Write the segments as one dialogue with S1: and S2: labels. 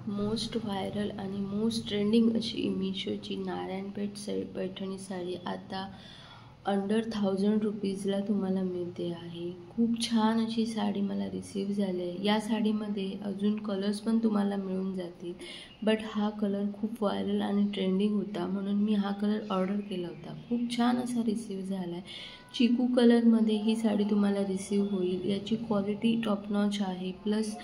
S1: Most viral आणि most trending अशी मीशोची नारायणपेठ पैठणी साडी आता अंडर 1000 रुपीजला तुम्हाला मिळते आहे। खूप छान अशी साडी मला रिसीव झाली आहे। या साडीमध्ये अजून कलर्स पण तुम्हाला मिळून जातील, बट हा कलर खूप व्हायरल आणि ट्रेंडिंग होता म्हणून मी हा कलर ऑर्डर केला होता। खूप छान असा रिसीव झाला आहे। चिकू कलरमध्ये ही साडी तुम्हाला रिसीव होईल। याची क्वालिटी टॉप नॉच आहे, प्लस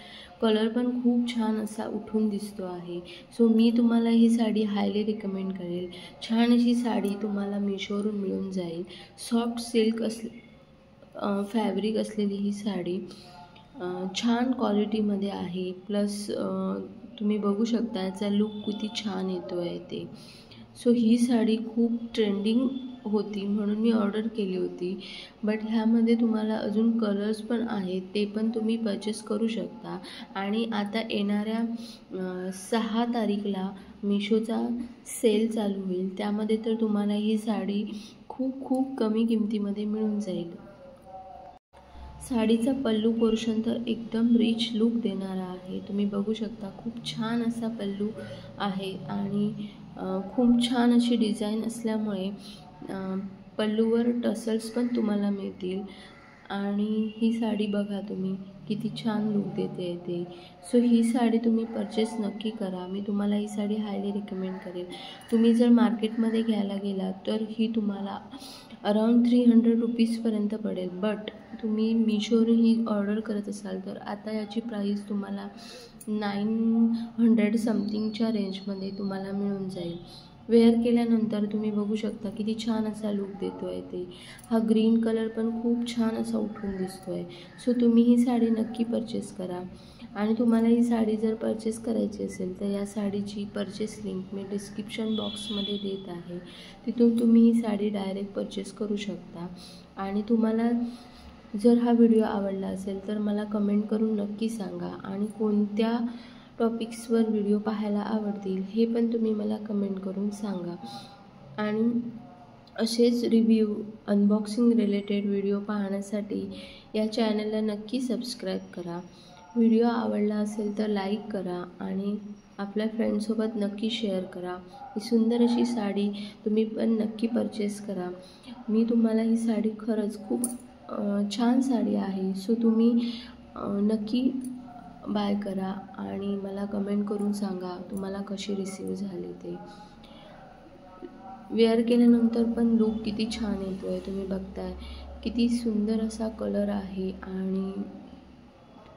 S1: कलर पण खूप छान असा उठून दिसतो आहे। सो मी तुम्हाला ही साडी हायली रिकमेंड करेल। छान अशी साडी तुम्हाला मीशोवरून मिळून जाईल। सॉफ्ट सिल्क फॅब्रिक असलेली ही साडी छान क्वालिटीमध्ये आहे, प्लस तुम्ही बघू शकता याचा लुक किती छान येतो आहे ते। सो ही साडी खूप ट्रेंडिंग होती म्हणून मी ऑर्डर केली होती, बट ह्यामध्ये तुम्हाला अजून कलर्स पण आहेत, ते पण तुम्ही परचेस करू शकता। आणि आता येणाऱ्या 6 तारीखला मीशोचा सेल चालू होईल, त्यामध्ये तर तुम्हाला ही साडी खूप कमी किमतीमध्ये मिळून जाईल। साडीचा पल्लू पोर्शन तर एकदम रिच लुक देणारा आहे। तुम्ही बघू शकता खूप छान असा पल्लू आहे आणि खूप छान अशी डिझाईन असल्यामुळे पल्लूवर टसल्स पण तुम्हाला मिळतील। आणि ही साडी बघा तुम्ही किती छान लुक देते ते। सो ही साडी तुम्ही परचेस नक्की करा। मी तुम्हाला ही साडी हायली रिकमेंड करेल। तुम्ही जर मार्केटमध्ये घ्यायला गेलात तर ही तुम्हाला अराउंड 300 रुपीजपर्यंत पडेल, बट तुम्ही मीशोवर ही ऑर्डर करत असाल तर आता याची प्राईस तुम्हाला 900 समथिंगच्या रेंजमध्ये तुम्हाला मिळून जाईल। वेअर केल्यानंतर तुम्ही बघू शकता किती छान असा लुक देतो आहे ते। हा ग्रीन कलर पण खूप छान असा उठून दिसतो आहे। सो तुम्ही ही साडी नक्की परचेस करा। आणि तुम्हाला ही साडी जर परचेस करायची असेल तर या साडीची परचेस लिंक मी डिस्क्रिप्शन बॉक्समध्ये देत आहे, तिथून तुम्ही ही साडी डायरेक्ट परचेस करू शकता। आणि तुम्हाला जर हा व्हिडिओ आवडला असेल तर मला कमेंट करून नक्की सांगा, आणि कोणत्या टॉपिक्सवर व्हिडिओ पाहायला आवडतील हे पण तुम्ही मला कमेंट करून सांगा। आणि असेच रिव्ह्यू अनबॉक्सिंग रिलेटेड व्हिडिओ पाहण्यासाठी या चॅनलला नक्की सबस्क्राईब करा। व्हिडिओ आवडला असेल तर लाईक करा आणि आपल्या फ्रेंड्ससोबत नक्की शेअर करा। ही सुंदर अशी साडी तुम्ही पण नक्की परचेस करा। मी तुम्हाला ही साडी खरंच खूप छान साडी आहे, सो तुम्ही नक्की बाय करा आणि मला कमेंट करून सांगा तुम्हाला कशी रिसीव झाली ते। वेअर केल्यानंतर पण लुक किती छान येतो आहे, तुम्ही बघताय किती सुंदर असा कलर आहे आणि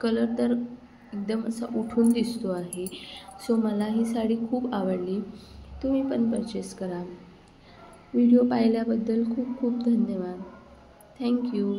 S1: कलर तर एकदम असा उठून दिसतो आहे। सो मला ही साडी खूप आवडली, तुम्ही पण परचेस करा। व्हिडिओ पाहिल्याबद्दल खूप धन्यवाद। थँक्यू।